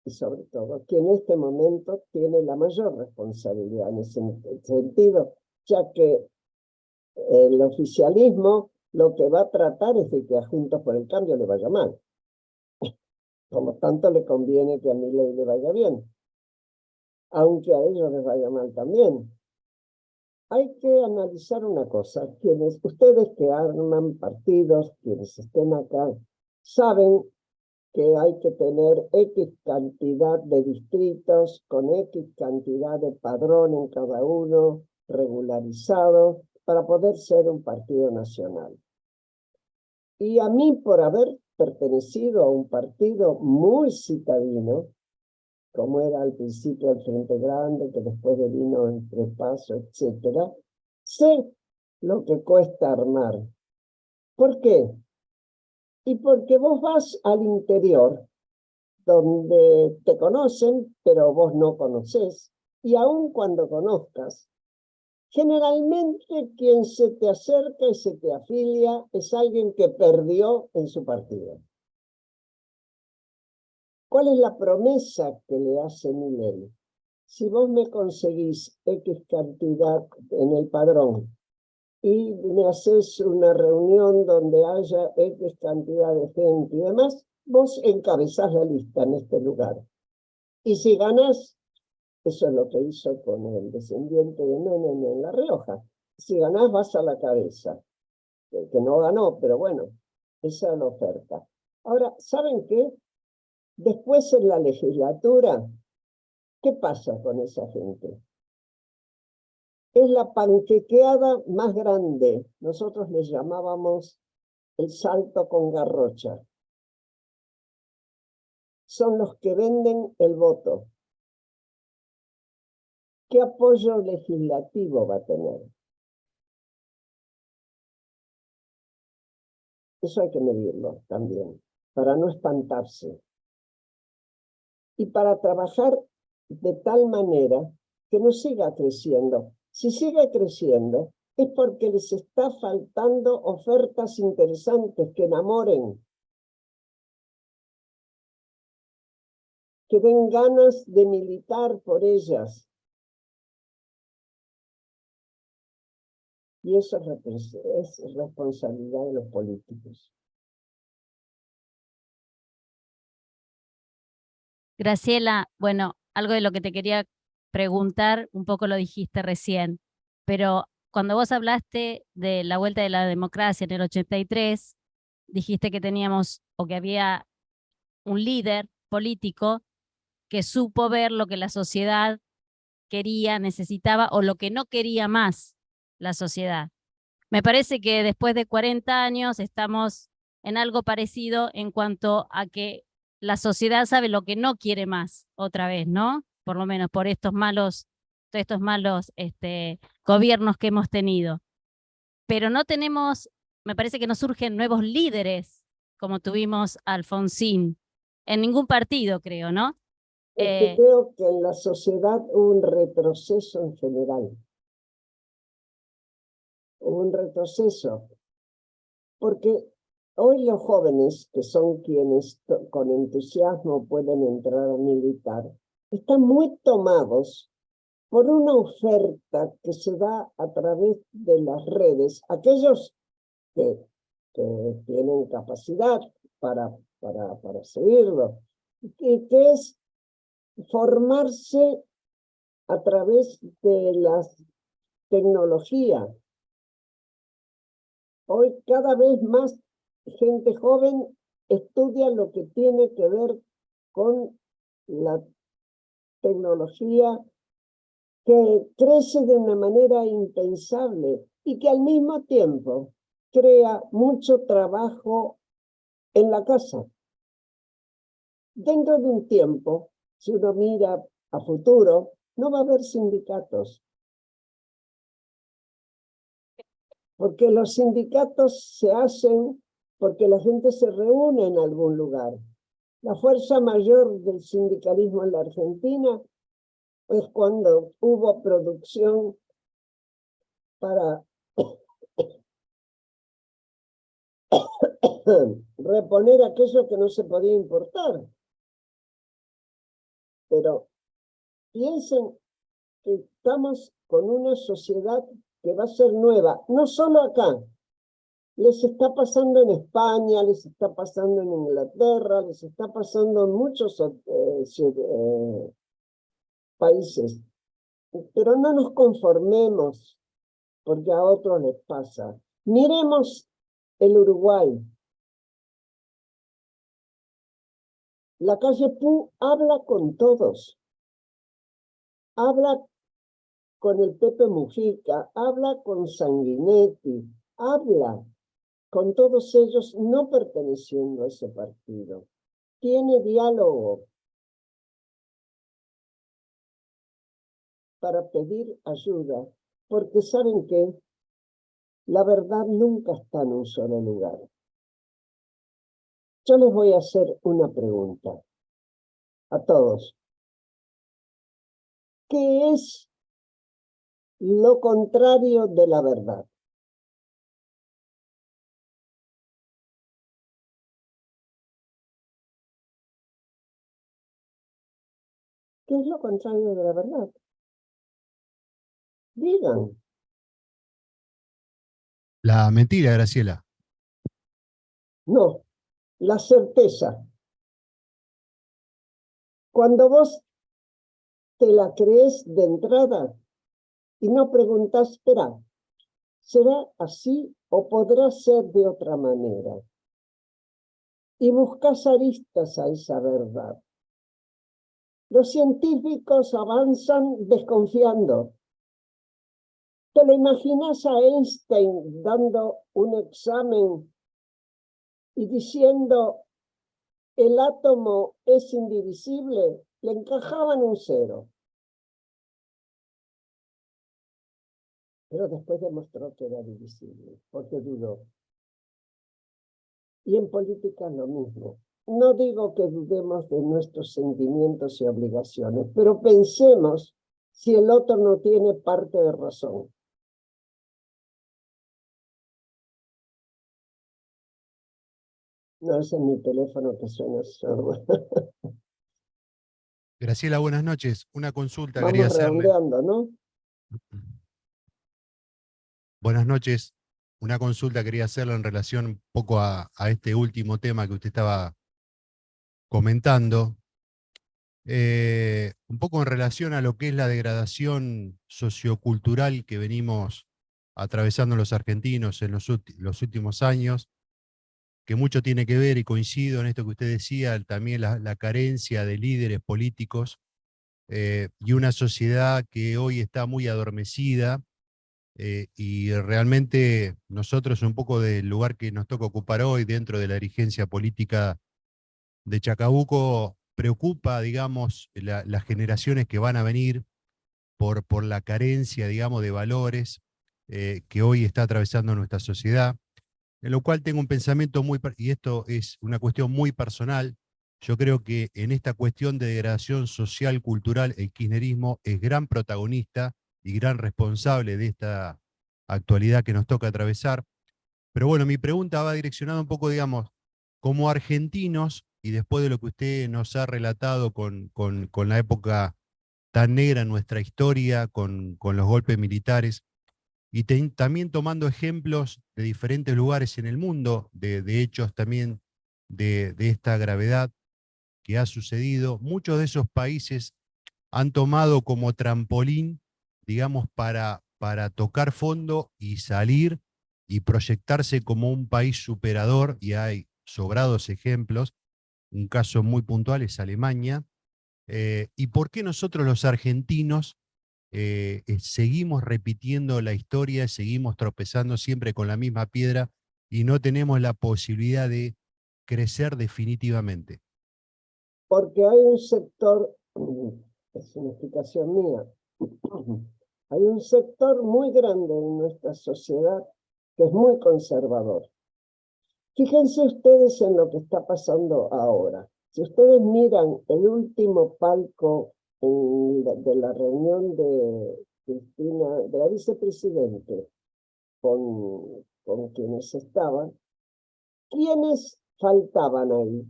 Y sobre todo, que en este momento tiene la mayor responsabilidad en ese sentido, ya que el oficialismo lo que va a tratar es de que a Juntos por el Cambio le vaya mal. Como tanto le conviene que a Milei le vaya bien, aunque a ellos les vaya mal también. Hay que analizar una cosa. Ustedes que arman partidos, quienes estén acá, saben que hay que tener X cantidad de distritos con X cantidad de padrón en cada uno, regularizado, para poder ser un partido nacional. Y a mí, por haber pertenecido a un partido muy citadino, como era al principio el Frente Grande, que después vino el Tres Pasos, etc., sé lo que cuesta armar. ¿Por qué? Y porque vos vas al interior, donde te conocen, pero vos no conocés, y aun cuando conozcas, generalmente quien se te acerca y se te afilia es alguien que perdió en su partido. ¿Cuál es la promesa que le hace Milei? Si vos me conseguís X cantidad en el padrón y me haces una reunión donde haya X cantidad de gente y demás, vos encabezás la lista en este lugar. Y si ganás, eso es lo que hizo con el descendiente de Menem en La Rioja. Si ganás, vas a la cabeza. Que no ganó, pero bueno, esa es la oferta. Ahora, ¿saben qué? Después en la legislatura, ¿qué pasa con esa gente? Es la panquequeada más grande. Nosotros les llamábamos el salto con garrocha. Son los que venden el voto. ¿Qué apoyo legislativo va a tener? Eso hay que medirlo también, para no espantarse. y para trabajar de tal manera que no siga creciendo. Si sigue creciendo, es porque les está faltando ofertas interesantes que enamoren, que den ganas de militar por ellas. Y eso es responsabilidad de los políticos. Graciela, bueno, algo de lo que te quería preguntar, un poco lo dijiste recién, pero cuando vos hablaste de la vuelta de la democracia en el 83, dijiste que teníamos o que había un líder político que supo ver lo que la sociedad quería, necesitaba o lo que no quería más la sociedad. Me parece que después de 40 años estamos en algo parecido en cuanto a que la sociedad sabe lo que no quiere más otra vez, ¿no? Por lo menos por estos malos gobiernos que hemos tenido. Pero no tenemos, me parece que no surgen nuevos líderes como tuvimos a Alfonsín, en ningún partido, creo, ¿no? Es que creo que en la sociedad hubo un retroceso en general. Hubo un retroceso. Porque hoy los jóvenes, que son quienes con entusiasmo pueden entrar a militar, están muy tomados por una oferta que se da a través de las redes. Aquellos que tienen capacidad para seguirlo, que es formarse a través de las tecnologías. Hoy cada vez más gente joven estudia lo que tiene que ver con la tecnología, que crece de una manera impensable y que al mismo tiempo crea mucho trabajo en la casa. Dentro de un tiempo, si uno mira a futuro, no va a haber sindicatos. Porque los sindicatos se hacen porque la gente se reúne en algún lugar. La fuerza mayor del sindicalismo en la Argentina es cuando hubo producción para reponer aquello que no se podía importar. Pero piensen que estamos con una sociedad que va a ser nueva, no solo acá. Les está pasando en España, les está pasando en Inglaterra, les está pasando en muchos países. Pero no nos conformemos porque a otros les pasa. Miremos el Uruguay. La calle Pou habla con todos. Habla con el Pepe Mujica, habla con Sanguinetti, habla con todos ellos no perteneciendo a ese partido. Tiene diálogo para pedir ayuda, porque saben que la verdad nunca está en un solo lugar. Yo les voy a hacer una pregunta a todos. ¿Qué es lo contrario de la verdad? ¿Qué es lo contrario de la verdad? Digan. La mentira, Graciela. No, la certeza. Cuando vos te la crees de entrada y no preguntas, espera, ¿será así o podrá ser de otra manera? Y buscas aristas a esa verdad. Los científicos avanzan desconfiando. ¿Te lo imaginas a Einstein dando un examen y diciendo el átomo es indivisible? Le encajaban un 0. Pero después demostró que era divisible, porque dudó. Y en política lo mismo. no digo que dudemos de nuestros sentimientos y obligaciones, pero pensemos si el otro no tiene parte de razón. No, ese es mi teléfono que suena sordo. Graciela, buenas noches. Una consulta Vamos quería hacerle. redondeando, ¿no? Buenas noches. Una consulta quería hacerle en relación un poco a este último tema que usted estaba comentando. Un poco en relación a lo que es la degradación sociocultural que venimos atravesando los argentinos en los últimos años, que mucho tiene que ver, y coincido en esto que usted decía, también la carencia de líderes políticos, y una sociedad que hoy está muy adormecida, y realmente nosotros, un poco del lugar que nos toca ocupar hoy dentro de la dirigencia política de Chacabuco, preocupa, digamos, las generaciones que van a venir por la carencia, digamos, de valores que hoy está atravesando nuestra sociedad, en lo cual tengo un pensamiento y esto es una cuestión muy personal. Yo creo que en esta cuestión de degradación social, cultural, el kirchnerismo es gran protagonista y gran responsable de esta actualidad que nos toca atravesar. Pero bueno, mi pregunta va direccionada un poco, digamos, como argentinos, y después de lo que usted nos ha relatado con la época tan negra en nuestra historia, con los golpes militares, y también tomando ejemplos de diferentes lugares en el mundo, de hechos también de esta gravedad que ha sucedido. Muchos de esos países han tomado como trampolín, digamos, para tocar fondo y salir y proyectarse como un país superador, y hay sobrados ejemplos. Un caso muy puntual es Alemania. ¿Y por qué nosotros los argentinos seguimos repitiendo la historia, seguimos tropezando siempre con la misma piedra y no tenemos la posibilidad de crecer definitivamente? Porque hay un sector, es una explicación mía, hay un sector muy grande en nuestra sociedad que es muy conservador. Fíjense ustedes en lo que está pasando ahora. Si ustedes miran el último palco de la reunión de Cristina, de la vicepresidente, con quienes estaban, ¿quiénes faltaban ahí?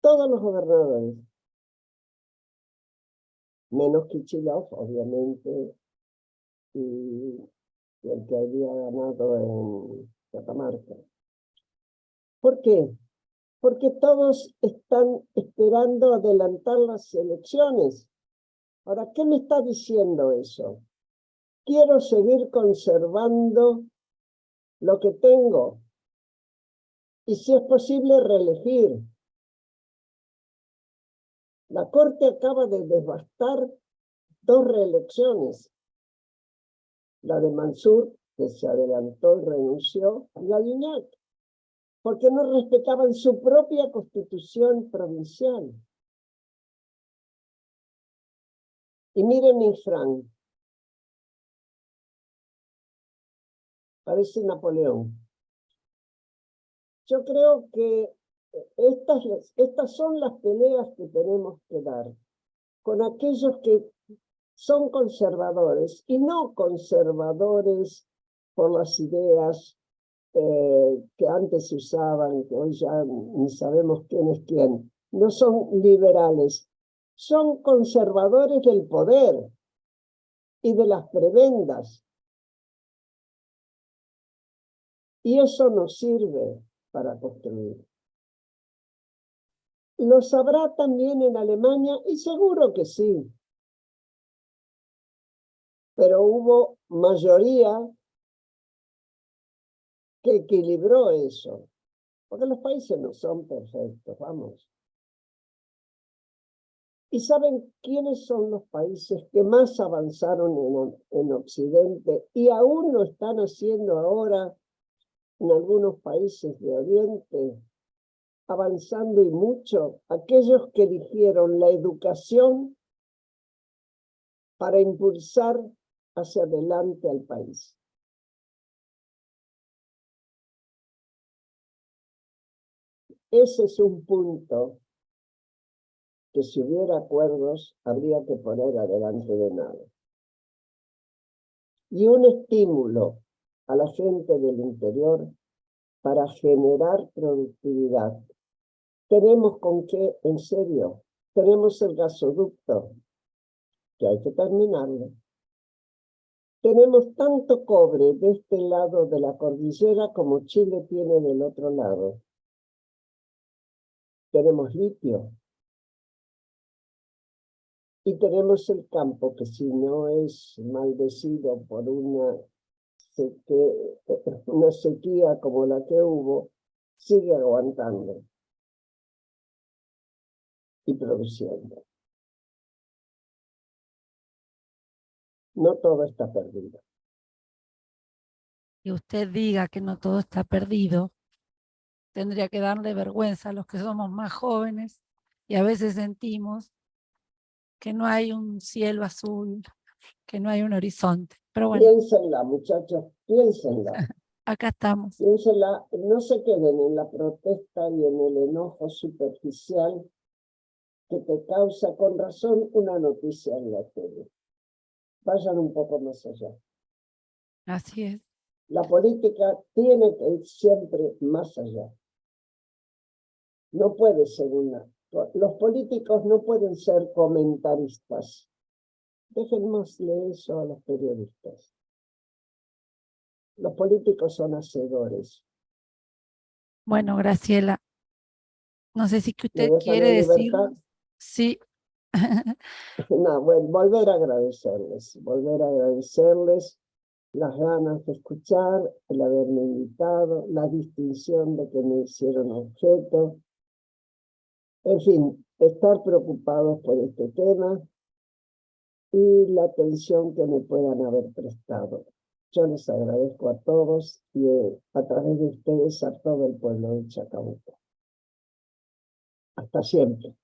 Todos los gobernadores, menos Kicillof, obviamente, y el que había ganado en Catamarca. ¿Por qué? Porque todos están esperando adelantar las elecciones. Ahora, ¿qué me está diciendo eso? Quiero seguir conservando lo que tengo y, si es posible, reelegir. La Corte acaba de devastar 2 reelecciones. La de Mansur, que se adelantó y renunció, y la de Uñac, porque no respetaban su propia constitución provincial. Y miren Infran, parece Napoleón. Yo creo que estas son las peleas que tenemos que dar con aquellos que son conservadores, y no conservadores por las ideas que antes se usaban, que hoy ya ni sabemos quién es quién. No son liberales, son conservadores del poder y de las prebendas. Y eso nos sirve para construir. ¿Lo sabrá también en Alemania? Y seguro que sí. Pero hubo mayoría que equilibró eso. Porque los países no son perfectos, vamos. ¿Y saben quiénes son los países que más avanzaron en Occidente y aún lo están haciendo ahora en algunos países de Oriente? Avanzando y mucho, aquellos que eligieron la educación para impulsar hacia adelante al país. ese es un punto que si hubiera acuerdos habría que poner adelante de nada. Y un estímulo a la gente del interior para generar productividad. Tenemos con qué, en serio, tenemos el gasoducto, que hay que terminarlo. Tenemos tanto cobre de este lado de la cordillera como Chile tiene del otro lado. Tenemos litio. Y tenemos el campo que si no es maldecido por una sequía como la que hubo, sigue aguantando y produciendo. No todo está perdido. Y usted diga que no todo está perdido, tendría que darle vergüenza a los que somos más jóvenes y a veces sentimos que no hay un cielo azul, que no hay un horizonte. Pero bueno, Piénsenla, muchachos, piénsenla. acá estamos. Piénsenla, no se queden en la protesta y en el enojo superficial que te causa con razón una noticia en la tele. Vayan un poco más allá. Así es. La política tiene que ir siempre más allá. No puede ser una. Los políticos no pueden ser comentaristas. Déjenmosle eso a los periodistas. Los políticos son hacedores. Bueno, Graciela, no sé si que ¿Me usted dejan quiere en decir, libertad? sí, No, bueno, volver a agradecerles las ganas de escuchar, el haberme invitado, la distinción de que me hicieron objeto. En fin, estar preocupados por este tema y la atención que me puedan haber prestado. Yo les agradezco a todos y a través de ustedes a todo el pueblo de Chacabuco. Hasta siempre.